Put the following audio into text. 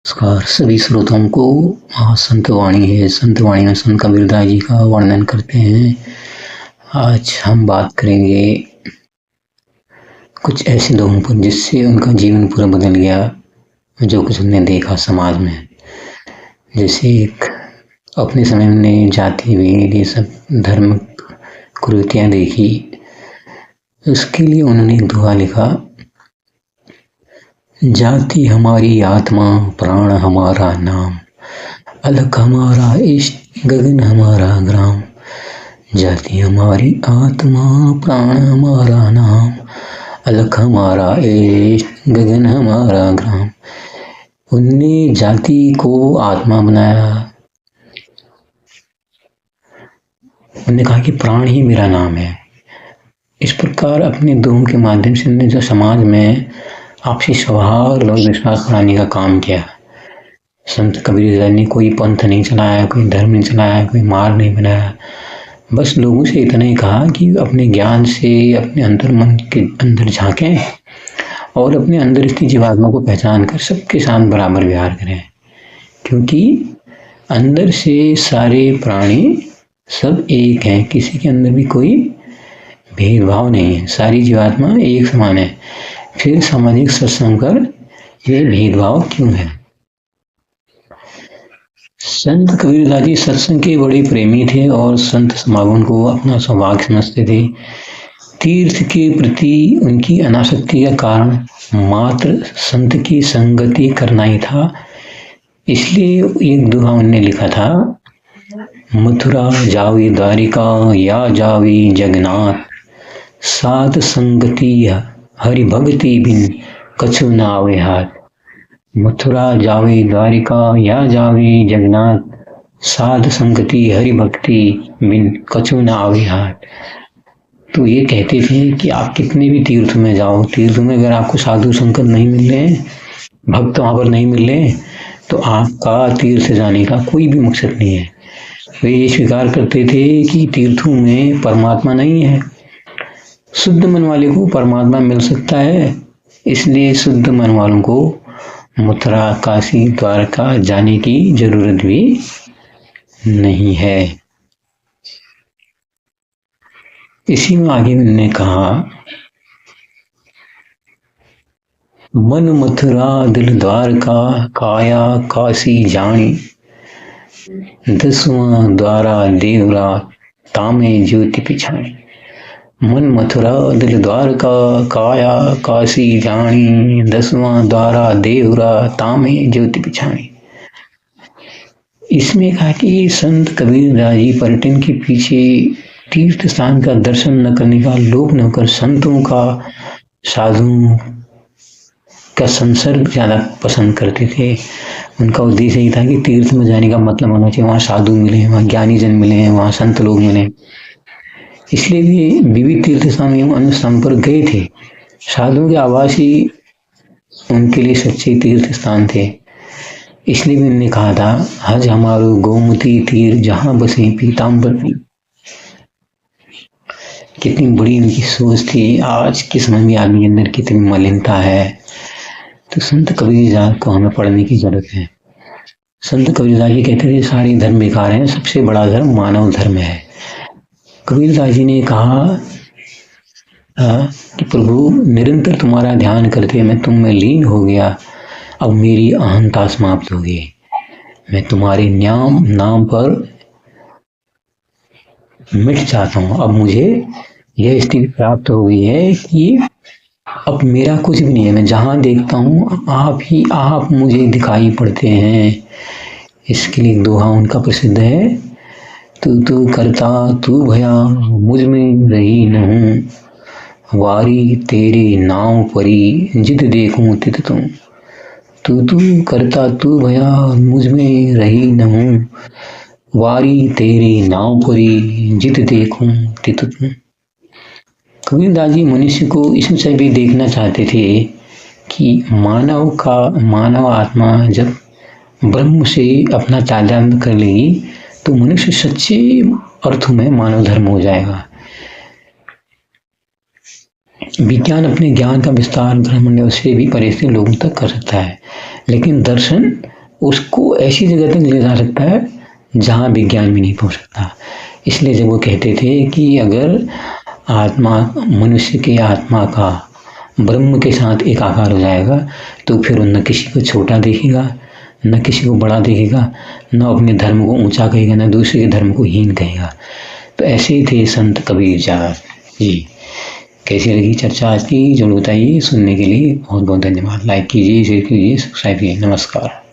नमस्कार सभी श्रोताओं को। संत वाणी है। संत वाणी में संत कबीरदास जी का वर्णन करते हैं। आज हम बात करेंगे कुछ ऐसे लोगों पर जिससे उनका जीवन पूरा बदल गया, जो कुछ हमने देखा समाज में। जैसे एक अपने समय में जाति भेद ये सब धर्म कुरीतियाँ देखी, उसके लिए उन्होंने एक दुआ लिखा, जाति हमारी आत्मा प्राण हमारा नाम, अलख हमारा इष्ट गगन हमारा ग्राम। जाति हमारी आत्मा प्राण हमारा नाम, अलख हमारा इष्ट गगन हमारा ग्राम। उनने जाति को आत्मा बनाया। उन्होंने कहा कि प्राण ही मेरा नाम है। इस प्रकार अपने दोहों के माध्यम से उन्होंने जो समाज में आपसी सौहार्द और विश्वास बढ़ाने का काम किया। संत कबीरदास ने कोई पंथ नहीं चलाया, कोई धर्म नहीं चलाया, कोई मार्ग नहीं बनाया। बस लोगों से इतना ही कहा कि अपने ज्ञान से अपने अंतर मन के अंदर झांकें और अपने अंदर स्थित जीवात्मा को पहचान कर सबके साथ बराबर व्यवहार करें, क्योंकि अंदर से सारे प्राणी सब एक हैं, किसी के अंदर भी कोई भेदभाव नहीं है, सारी जीवात्मा एक समान है। फिर सामाजिक सत्संग कर ये भेदभाव क्यों है। संत कबीरदास जी सत्संग के बड़े प्रेमी थे और संत समागम को अपना सौभाग्य समझते थे। तीर्थ के प्रति उनकी अनासक्ति का कारण मात्र संत की संगति करना ही था। इसलिए एक दोहा उन्होंने लिखा था, मथुरा जावी द्वारिका या जावी जगन्नाथ, साध संगति हरि भक्ति बिन कछु न आवे हाथ। मथुरा जावे द्वारिका या जावे जगन्नाथ, साध संगति हरि भक्ति बिन कछु न आवे हाथ। तो ये कहते थे कि आप कितने भी तीर्थ में जाओ, तीर्थ में अगर आपको साधु संगत नहीं मिल रहे, भक्त वहाँ पर नहीं मिल रहे, तो आपका तीर्थ जाने का कोई भी मकसद नहीं है। वे ये स्वीकार करते थे कि तीर्थों में परमात्मा नहीं है। शुद्ध मन वाले को परमात्मा मिल सकता है, इसलिए शुद्ध मन वालों को मथुरा काशी द्वारका जाने की जरूरत भी नहीं है। इसी में आगे उन्होंने कहा, मन मथुरा दिल द्वारका काया काशी जानी, दसवां द्वारा देवरा तामे ज्योति पिछानी। मन मथुरा दिल द्वारका काया काशी जानी, दसवां द्वारा देवरा तामे ज्योति पिछानी। इसमें कहा कि संत कबीरदास जी पर्यटन के पीछे तीर्थ स्थान का दर्शन न करने का लोभ न होकर संतों का, साधुओं का संसर्ग ज्यादा पसंद करते थे। उनका उद्देश्य ही था कि तीर्थ में जाने का मतलब होना चाहिए वहाँ साधु मिले, वहाँ ज्ञानी जन मिले, वहाँ संत लोग मिले। इसलिए वे विविध तीर्थ स्थान एवं अन्य स्थान पर गए थे। साधुओं के आवास ही उनके लिए सच्चे तीर्थ स्थान थे। इसलिए भी उन्होंने कहा था, हज हमारो गोमती तीर जहाँ बसे पीताम्बर पी। कितनी बड़ी उनकी सोच थी। आज के समय में आदमी के अंदर कितनी मलिनता है, तो संत कबीरदास को हमें पढ़ने की जरूरत है। संत कबीरदास जी कहते थे सारे धर्म बेकार हैं, सबसे बड़ा धर्म मानव धर्म है। कबीरदास जी ने कहा कि प्रभु निरंतर तुम्हारा ध्यान करते मैं तुम में लीन हो गया, अब मेरी अहंता समाप्त हो गई। मैं तुम्हारे नाम पर मिट जाता हूँ। अब मुझे यह स्थिति प्राप्त हो गई है कि अब मेरा कुछ भी नहीं है। मैं जहाँ देखता हूँ आप मुझे दिखाई पड़ते हैं। इसके लिए दोहा उनका प्रसिद्ध है, तू करता तू भया मुझ में रही न हूँ, वारी तेरे नाव परी जित देखूं तित तू। तू करता तू भया मुझ में रही न हूँ, वारी तेरी नाव परी जित देखूं तित तू। कबीरदास जी मनुष्य को इसमें भी देखना चाहते थे कि मानव आत्मा जब ब्रह्म से अपना तादात्म्य कर लेगी तो मनुष्य सच्चे अर्थों में मानव धर्म हो जाएगा। विज्ञान अपने ज्ञान का विस्तार ग्रहमंडल से भी परे से लोगों तक कर सकता है, लेकिन दर्शन उसको ऐसी जगह तक ले जा सकता है जहाँ विज्ञान भी नहीं पहुँच सकता। इसलिए जब वो कहते थे कि अगर आत्मा, मनुष्य की आत्मा का ब्रह्म के साथ एकाकार हो जाएगा तो फिर वो न किसी को छोटा देखेगा, न किसी को बड़ा देखेगा, न अपने धर्म को ऊंचा कहेगा, न दूसरे के धर्म को हीन कहेगा। तो ऐसे ही थे संत कबीर जार जी। कैसी लगी चर्चा आज की, जरूर बताइए। सुनने के लिए बहुत बहुत धन्यवाद। लाइक कीजिए, शेयर कीजिए, सब्सक्राइब कीजिए। नमस्कार।